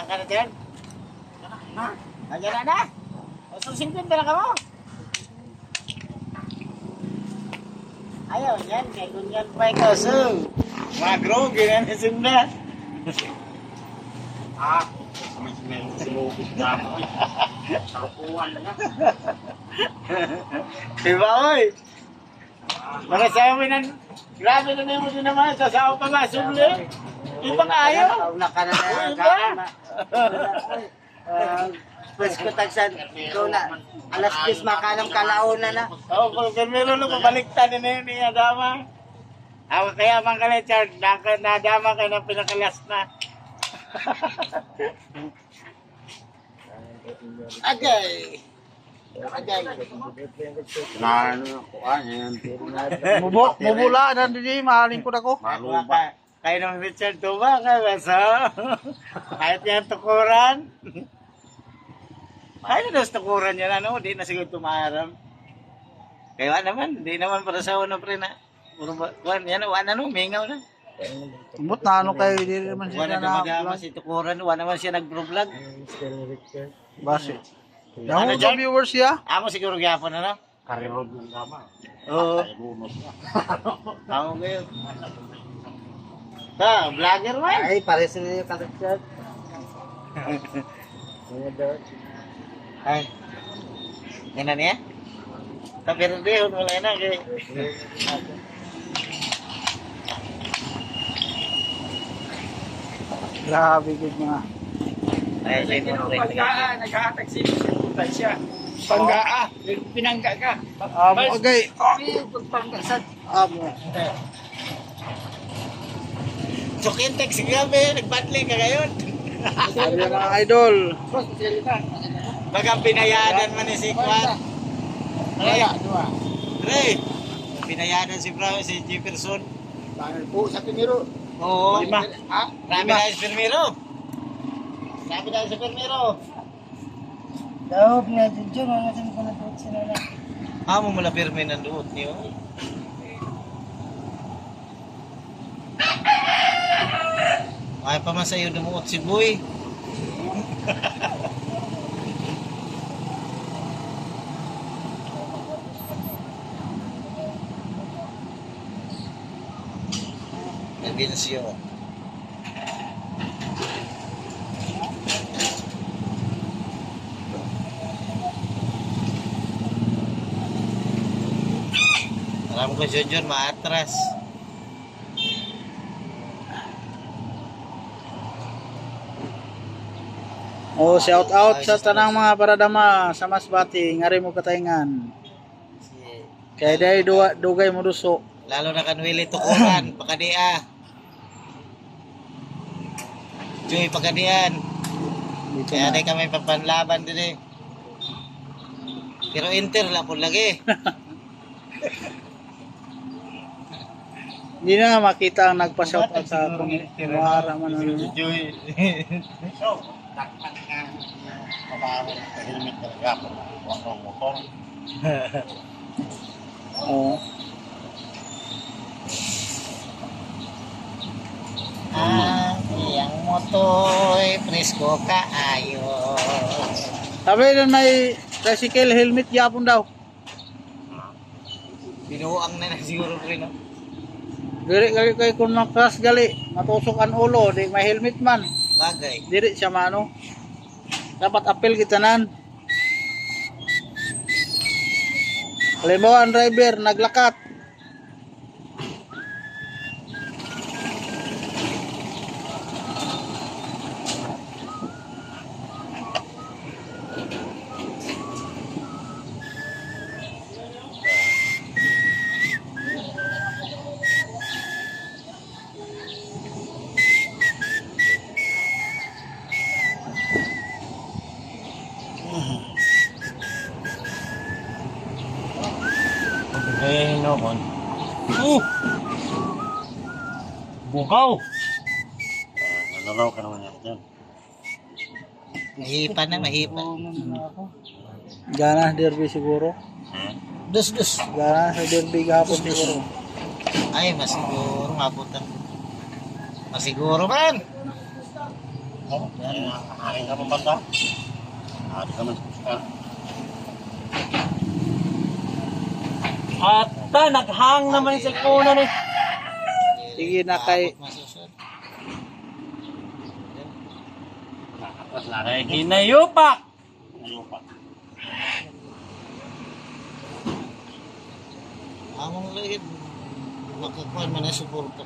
Saan ka na dyan? Ha? Nandiyan na? O, susingpin ka na ka mo? Ayaw, yan. Kaya kunyan pa ikaw, so. Magro, ganyan na sunda. Ah, may sumubit na ako. Sakuan na. Diba, oy? Para sa amin ang... Grabe na naman din naman. Sasawa pa nga, sumli. Iba ka ayaw. Una ka na Iba. Pwes ko tagsan, ikaw na, alas 10 makanang kalauna na. Oo, kung meron na pabaliktad na yun ni Adama. Ako kaya man ka na, Chard, nadama ka na pinakalas na. Agay! Agay! Ano ako, yan. Mubula na din mahalin ko na ko. Maluba. Kaya nung Richard Tuba ka, beso. Kahit yan tukuran. Kaya na tukuran yan, ano, di na siguro tumaram. Kaya naman, di naman para sa ano, pre na. Yan, wala no, mingaw na. Umot na ano kayo, di naman Wala sila na na madama si tukuran, wala naman siya nag-vlog. base. Ano Yung dyan? viewers siya. Amo siguro gyapon, ano? Karirod ng gama. Oo. Ay, lunos na. Amo kayo. Ta, vlogger man. Ay, pare sila yung karakter. Ay. Yan na niya? Pero di, wala na. Kaya... Grabe good mga. Ay, sino pre? Naghahatag si Putan siya. Panggaa. Pinangga ka. Okay. Pagpangkasan. Amo. Sukintek si Gabi, nagbatling ka ngayon. Sabi ng mga idol. Bagang pinayadan man ni si Kwan. Ray, Ray. Pinayadan si Bro, si Jefferson. Po sa Piniro. Oo. Ha? Rami na si Firmiro. Rami na si Firmiro. Daw, pinadyo, mga saan ko na po sila na. Amo mula Firmin ang duot niyo. Ay pa man sa'yo dumuot si Boy. Nabinasyo. Alam ko si John maatras. Oh, shout out sa tanang mga paradama sa Masbati, ngari mo katayngan. Kaya dahil dugay mo duso. Lalo na kanwili tukuran, pakadia. Joy, pagkadian. Dito Kaya na. di kami papanlaban din eh. Pero Inter lang po lagi. Hindi na makita ang nagpa-shout out sa kumara man ano. Joy. So, takpan ka. Pabaron sa helmet talaga. Huwag ng motor. Oh. Yang motoy, presko kaayo. Sabi na may tricycle helmet yapon daw. Binuang na siguro rin. No? Diri gali kay kun makras gali, matusok ang ulo, di may helmet man. Bagay. Diri siya mano. Dapat apel kita nan. Halimbawa ang driver naglakat. Eh, no, kon. Bukaw! Nalalaw ka naman yan dyan. Mahipa na, mahipa. Gana derby siguro. Dus. Gana sa derby gahapon siguro. Ay, masiguro, mabutan. Masiguro man. Oh, hari ka pa banda. Hari ka man. Ata, naghang naman yung cellphone ni. Sige na kay Masusod. Tapos na rin. Hinayupak. Ayaw pa. Among lagi makakuan man ay suporta.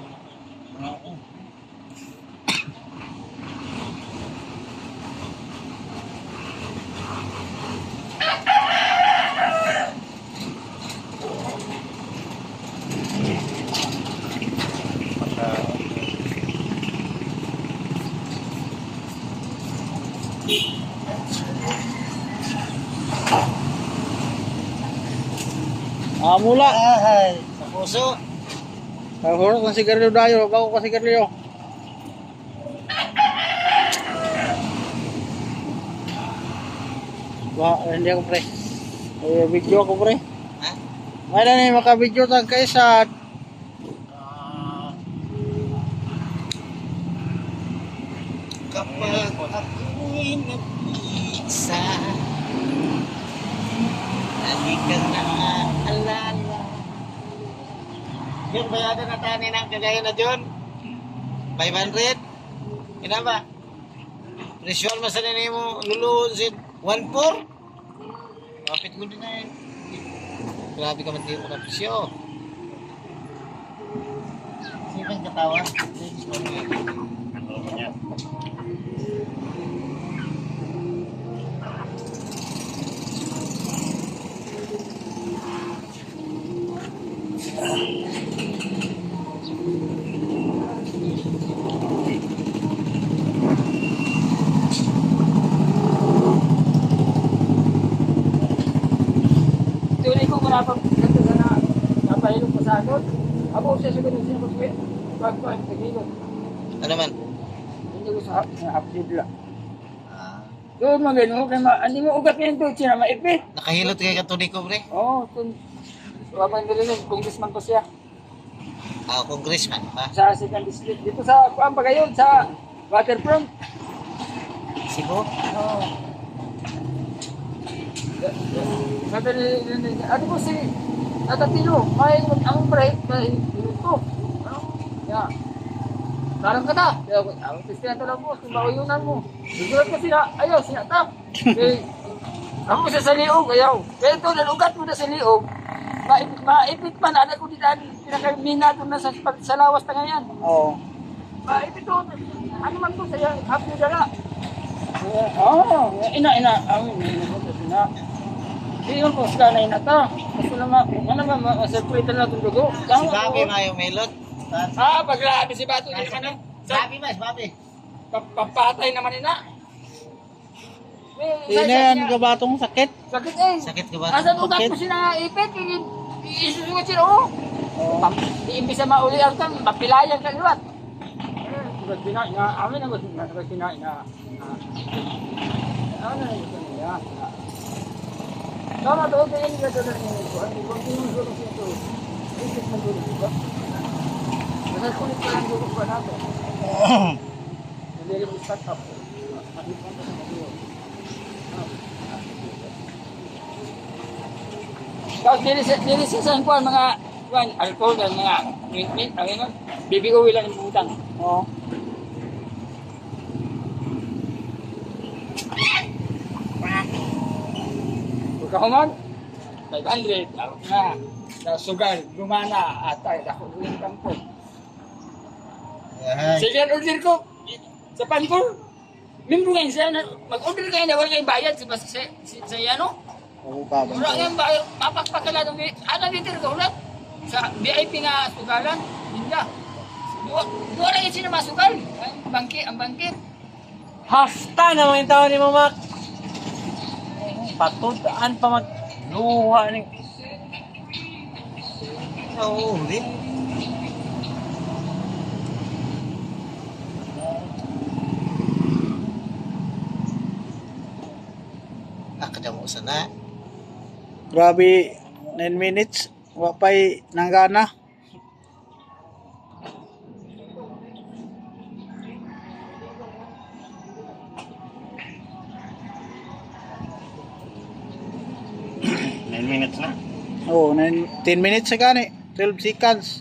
mula. Ay, sa puso. Hurot ng sigarilyo dayo, bago ka sigarilyo. Hindi ako pre. Video ako pre. Ha? May na ni maka-video tag kaisa. Kapag ako'y nag-iisa, lagi kang naaalala. Yun, bayadan na tanin ang kagaya na dyan. 500? Ina ba? Presyon mo sa nini mo, luluhon sin 1.4? Kapit mo din na yun. Grabe ka man din mo na presyo. Sino ang katawa? Ano niya? Tunay ko marapang ganito na napahilong pa sa akin. Ako siya sa ganun siya mag-uwi. Pag-pag, pag-hilong. Ano man? Hindi ko sa update lang. Ah, Doon mga ganun, hindi mo ugat yan doon, siya maipit. nakahilot kay katuloy ko, pre. Oo, doon. Wabang nililig, congressman ko siya. Ah, congressman pa. Sa second district. Dito sa, kuwan pa ngayon, sa waterfront. Sibo? Oo. Sabi ni, ano po si Natatilo, may ang break, may minuto. Ano? Yeah. Tarang ka na. Kaya ang Kristiyan lang mo, kung bauyunan mo. Gugulat ka sila, ayaw, sinatap. Eh, ako sa liog, ayaw. Kaya ito, nalugat mo na sa liog. Maipit pa na, anak ko dito, pinakamina doon na sa lawas na ngayon. Oo. Maipit doon, ano man po, saya, happy dala. Oo, ina, ina. Iyon po sila na ina to. Gusto naman, ano ba, masirkulitan na itong dugo. Si Bobby Mayo Melot. Paglabi si Bato, di ka na. Bobby mas, Bobby. Papatay naman ina. Ina yan gabatong sakit. Sakit eh. Sakit ka ba? Asa ugat Sakit. ko sila ipit, isusunod sila oh. Iimbis na mauli ang tam, mapilayan ka liwat. Amin ang kinain na. Ano na ito niya? Tama to, kaya nila ito na rin ko. Hindi ko tinulog siya ito. Isip na dulo, di ba? Kasi kulit ko lang dulo pa natin. Nalilig start up. Makipang ko sa mga tapos dili sa kuan mga kuan alcohol dan mga mint ang BBO ilan ang butang. Oo. Pagkahuman 500 na sa sugal gumana at ay ako uling kampo. Sige order ko sa pankol. Mimbo ngayon siya mag-order kayo na wala kayong bayad sa ano? Oo ka ba? Wala kayong bayad, mapakpakala ng ano dito ka ulat? Sa VIP nga sugalan, hindi. Doon na yung sinamasugal, ang bangkit. Hasta naman yung tao ni Mamak. Patudaan pa magluha ni. Oo, di. Nakadamo sana. Grabe 9 minutes. Wapay nanggana. minutes na. Oh, 10 minutes sa gani. 12 seconds.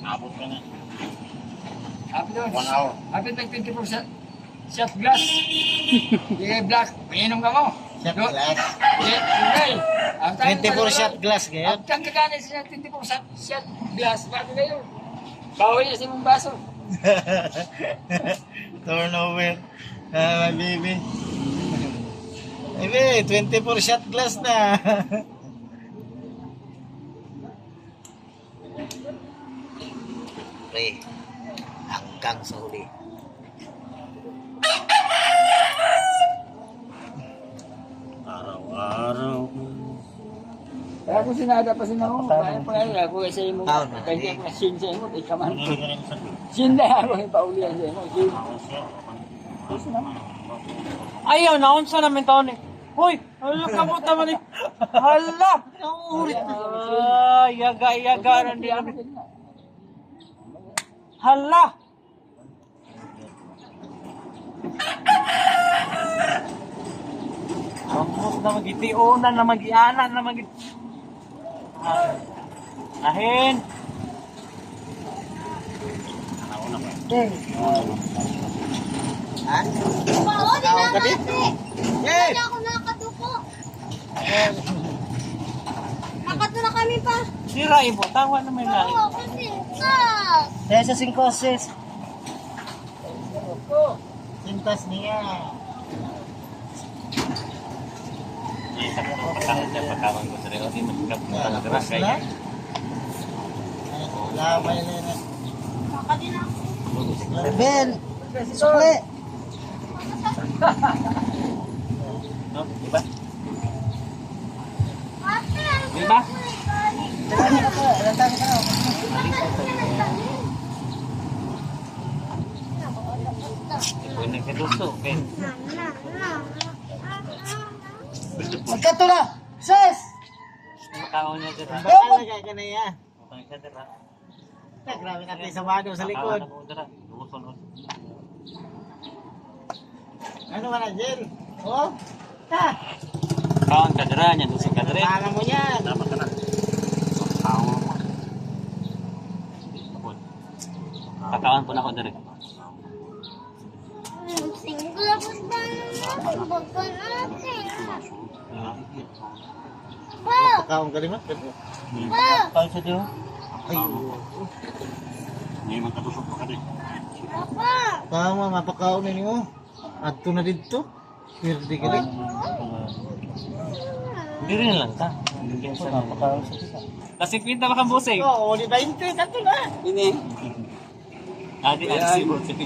Abot ka na. Happy doon. 1 hour. Happy tag 20% shot glass. Yeah, black. Mainom ka mo. Shot glass. Yeah, 24 shot glass ngayon. Ang kaganin siya 24 shot glass. Bago kayo. Bawal niya sa mong baso. Turnover. My baby. Baby, 24 shot glass na. Pre, hanggang sa huli. Araw-araw. Kaya kung sinada pa sinako, kaya pa kaya ako sa imo. Taon na. Kaya ko sin sa imo, kay kaman. Nangyayari sa Sin na ako yung paulian sa imo. Sin. Sin na. Ayaw, naunsa namin taon eh. Hoy, hala ka mo naman eh. Hala! Nauurit na. Yaga rin din kami. Hala! Amot na magitiunan na magianan na Ahin! Ha? Oo, di na Gabi? kasi. Yes! Hindi ako nakatuko. Nakato na kami pa. Sirain mo, tawa naman na. Oo, kasi sa. Kaya sa 5 sis. Sintas niya. Tapos na? Lamay na na. Nakadi na. Ben! Sukli! Ate, ano ba? Diba? Magkato na! Sis! Bakal na kaya ka na yan. Grabe ka tayo sa mado sa likod. Ano ka na, Jen? Oh? Ha? Kawan kadera nya dusing kadere. Tangan mo yan. Tama ka na. Katawan po na ko dire. Single ako sa bagan natin. Pa! Pagkaon ka rin mo? Pa! Kawan sa diyo. Ay, Ngayon magkatusok pa ka din. Papa! tama, mapakaon na niyo. Adto na dito. Pwede ka rin. Diri na lang ta. Hindi sa napakaon sa kita. Kasi pinta ba kang busing? Oo, di 20. Kato na. Ini. Adi si busing.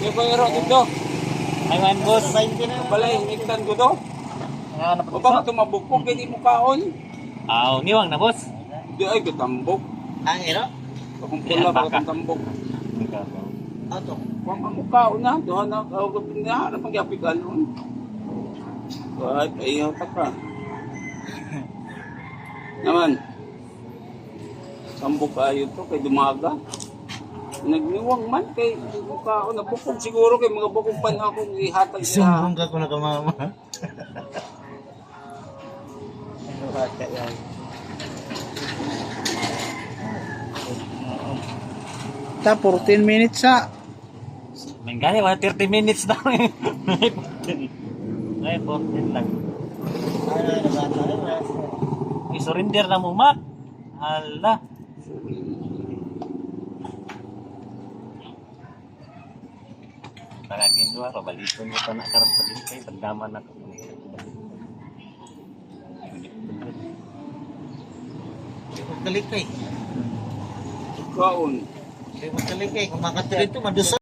Yung pangiro dito. Ay man boss. 20 na. Balay, hinikitan ko to. Nanganap O baka tumabukpok, hindi mo kaon. Aw, niwang na boss. Di ay, gatambok. Ang iro? Kung pula ba gatambok. Ato. Kung ang kaon na, doon na, kaon na, ano pang yapikan nun. Ay, payaw ta ka. Naman. Tambok kayo to, kay dumaga. Nagniwang man kay kaon, nabukog siguro kay mga bukog pan ako ihatag sa. Sumbong ka ko na kamama. Ta 14 minutes sa. Menggali wala 30 minutes daw eh. Ay 14 lang. I-surrender na mo mak. Hala. Tagakin dua pa baliton mo pa na karon pa din kay pagdaman na ko. Magkalikay. Kaon. Magkalikay. Kung makatuloy ito, madusol.